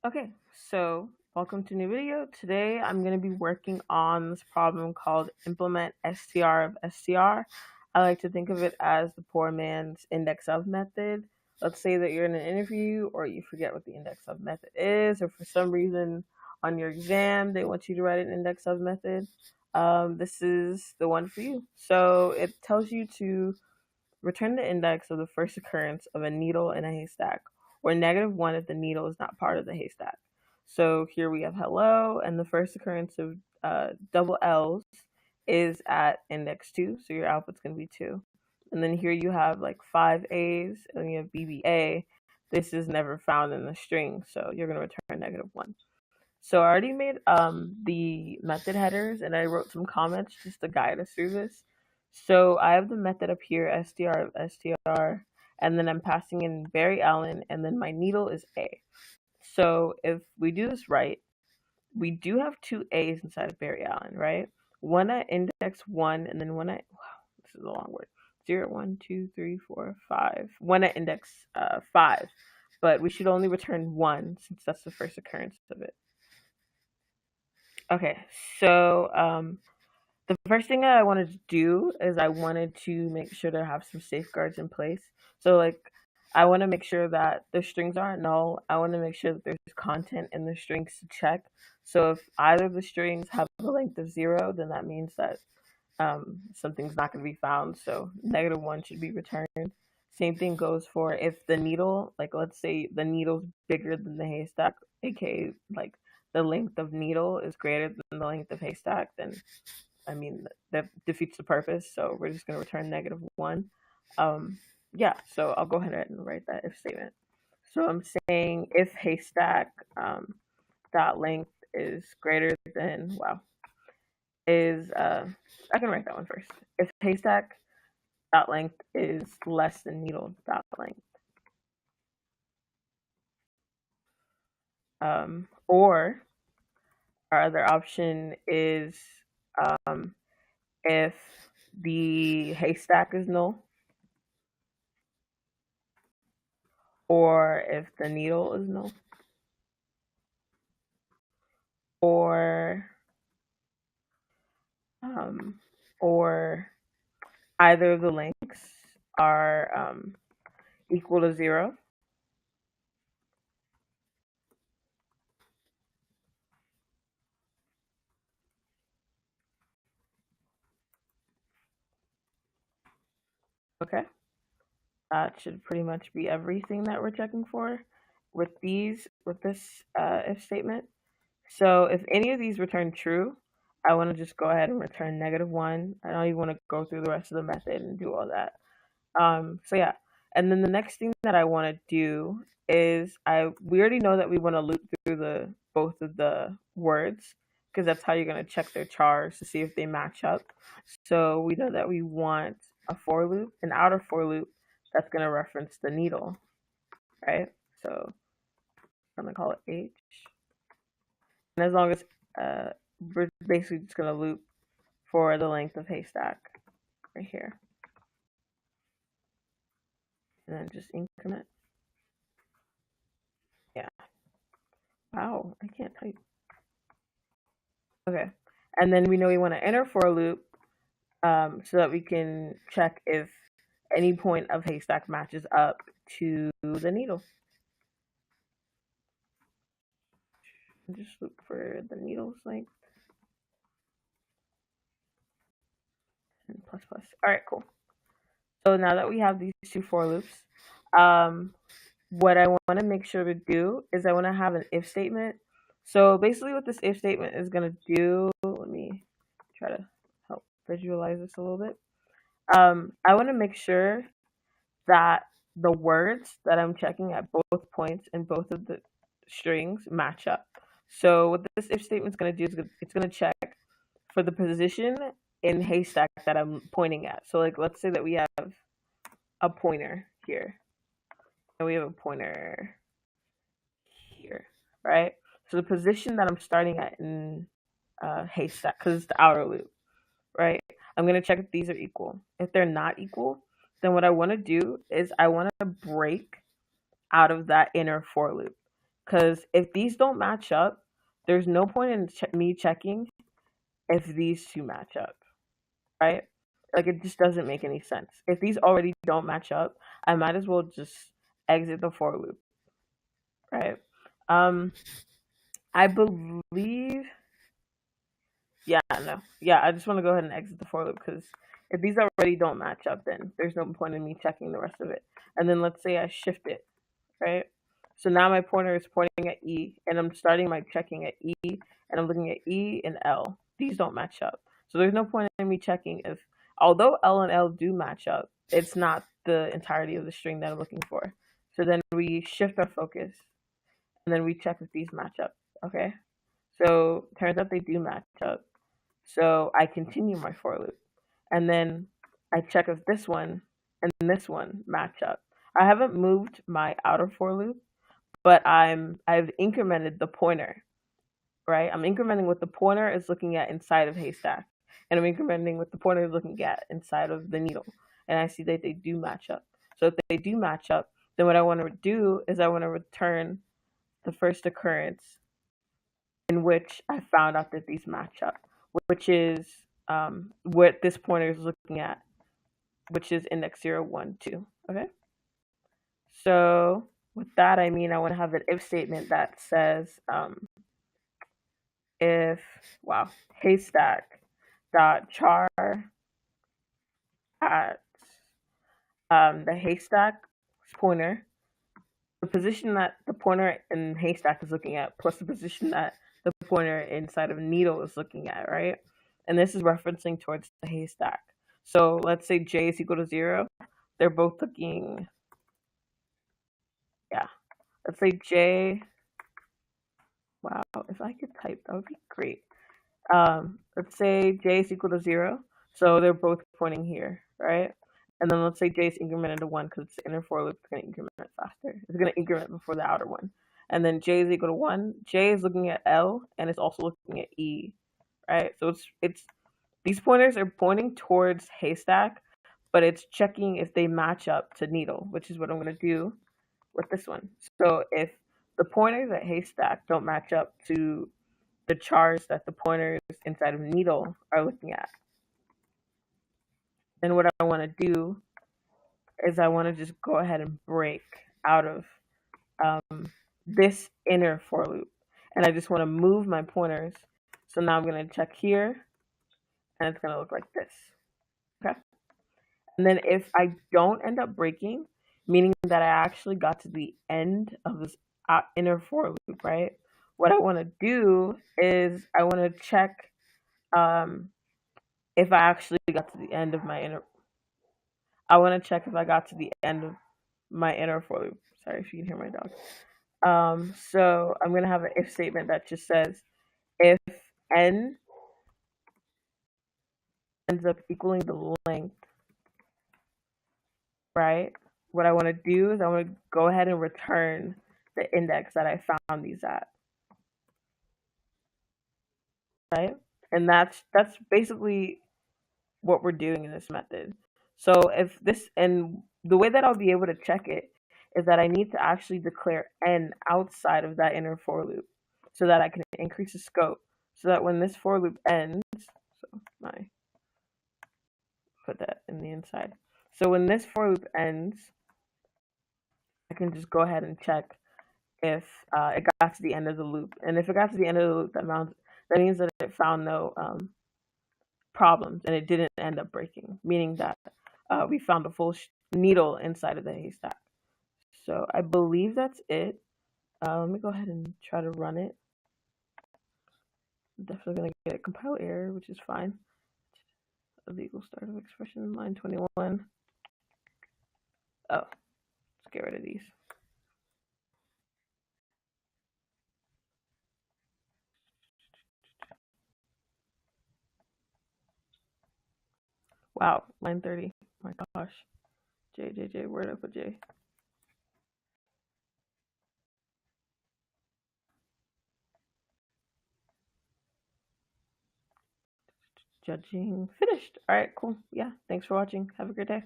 Okay, so welcome to a new video. Today I'm going to be working on this problem called implement str of str. I like to think of it as the poor man's index of method. Let's say that you're in an interview or you forget what the index of method is, or for some reason on your exam they want you to write an index of method. This is the one for you. So it tells you to return the index of the first occurrence of a needle in a haystack, or -1 if the needle is not part of the haystack. So here we have hello, and the first occurrence of double L's is at index 2, so your output's going to be 2. And then here you have like 5 A's, and you have BBA. This is never found in the string, so you're going to return -1. So I already made the method headers, and I wrote some comments just to guide us through this. So I have the method up here, str of str, and then I'm passing in Barry Allen, and then my needle is A. So if we do this right, we do have 2 A's inside of Barry Allen, right? One at index 1, and then one at, wow, this is a long word, 0, 1, 2, 3, 4, 5. One at index 5, but we should only return 1 since that's the first occurrence of it. Okay, so the first thing that I wanted to do is I wanted to make sure to have some safeguards in place. So like I want to make sure that the strings aren't null. I want to make sure that there's content in the strings to check. So if either of the strings have a length of 0, then that means that something's not going to be found. So -1 should be returned. Same thing goes for if the needle, like let's say the needle's bigger than the haystack, aka like the length of needle is greater than the length of haystack, then I mean that defeats the purpose. So we're just going to return -1. Yeah, so I'll go ahead and write that if statement. So I'm saying if haystack dot length is greater than, wow, is I can write that one first. If haystack dot length is less than needle dot length, or our other option is if the haystack is null, or if the needle is null, or or either of the lengths are equal to 0. Okay, that should pretty much be everything that we're checking for with this if statement. So if any of these return true, I want to just go ahead and return -1. I don't even want to go through the rest of the method and do all that. So yeah, and then the next thing that I want to do is we already know that we want to loop through the both of the words, because that's how you're going to check their chars to see if they match up. So we know that we want a for loop, an outer for loop that's going to reference the needle, right? So I'm going to call it H. And as long as we're basically just going to loop for the length of haystack right here. And then just increment. Yeah. Wow, I can't type. Okay. And then we know we want to enter for a loop so that we can check if any point of haystack matches up to the needle. Just look for the needle's length. And plus plus. All right, cool. So now that we have these 2 for loops, what I want to make sure to do is I want to have an if statement. So basically what this if statement is going to do, let me try to help visualize this a little bit. I want to make sure that the words that I'm checking at both points in both of the strings match up. So what this if statement is going to do is it's going to check for the position in haystack that I'm pointing at. So like let's say that we have a pointer here and we have a pointer here, right? So the position that I'm starting at in haystack, because it's the outer loop, right? I'm going to check if these are equal. If they're not equal, then what I want to do is I want to break out of that inner for loop, Because if these don't match up, there's no point in me checking if these two match up, right? Like it just doesn't make any sense. If these already don't match up, I might as well just exit the for loop, right? Um, I believe, yeah, no, yeah. I just want to go ahead and exit the for loop because if these already don't match up, then there's no point in me checking the rest of it. And then let's say I shift it, right? So now my pointer is pointing at E, and I'm starting my checking at E, and I'm looking at E and L. These don't match up. So there's no point in me checking if, although L and L do match up, it's not the entirety of the string that I'm looking for. So then we shift our focus, and then we check if these match up, okay? So turns out they do match up. So I continue my for loop, and then I check if this one and this one match up. I haven't moved my outer for loop, but I've incremented the pointer, right? I'm incrementing what the pointer is looking at inside of haystack, and I'm incrementing what the pointer is looking at inside of the needle, and I see that they do match up. So if they do match up, then what I want to do is I want to return the first occurrence in which I found out that these match up, which is what this pointer is looking at, which is index 0, 1, 2. Okay? So with that, I mean I want to have an if statement that says if, wow, haystack dot char at the haystack pointer, the position that the pointer in haystack is looking at, plus the position that the pointer inside of needle is looking at, right? And this is referencing towards the haystack. So let's say j is equal to 0. They're both looking, yeah. Let's say j, wow, if I could type, that would be great. Let's say j is equal to 0. So they're both pointing here, right? And then let's say j is incremented to 1 because it's the inner for loop. It's going to increment faster. It's going to increment before the outer one. And then j is equal to 1. J is looking at L and it's also looking at E, right? So it's these pointers are pointing towards haystack, but it's checking if they match up to needle, which is what I'm going to do with this one. So if the pointers at haystack don't match up to the chars that the pointers inside of needle are looking at, then what I want to do is I want to just go ahead and break out of this inner for loop. And I just want to move my pointers. So now I'm going to check here, and it's going to look like this. Okay. And then if I don't end up breaking, meaning that I actually got to the end of this inner for loop, right? What I want to do is I want to check if I actually got to the end of my inner. I want to check if I got to the end of my inner for loop. Sorry if you can hear my dog. So I'm going to have an if statement that just says if n ends up equaling the length, right? What I want to do is I want to go ahead and return the index that I found these at, right? And that's basically what we're doing in this method. So if this, and the way that I'll be able to check it is that I need to actually declare n outside of that inner for loop so that I can increase the scope so that when this for loop ends, so I put that in the inside. So when this for loop ends, I can just go ahead and check if it got to the end of the loop. And if it got to the end of the loop, that means that it found no problems and it didn't end up breaking, meaning that we found a full needle inside of the haystack. So I believe that's it. Let me go ahead and try to run it. I'm definitely going to get a compile error, which is fine. Illegal start of expression, line 21. Oh, let's get rid of these. Wow, line 30. My gosh. J, where did I put J? Judging finished. All right, cool. Yeah, thanks for watching. Have a great day.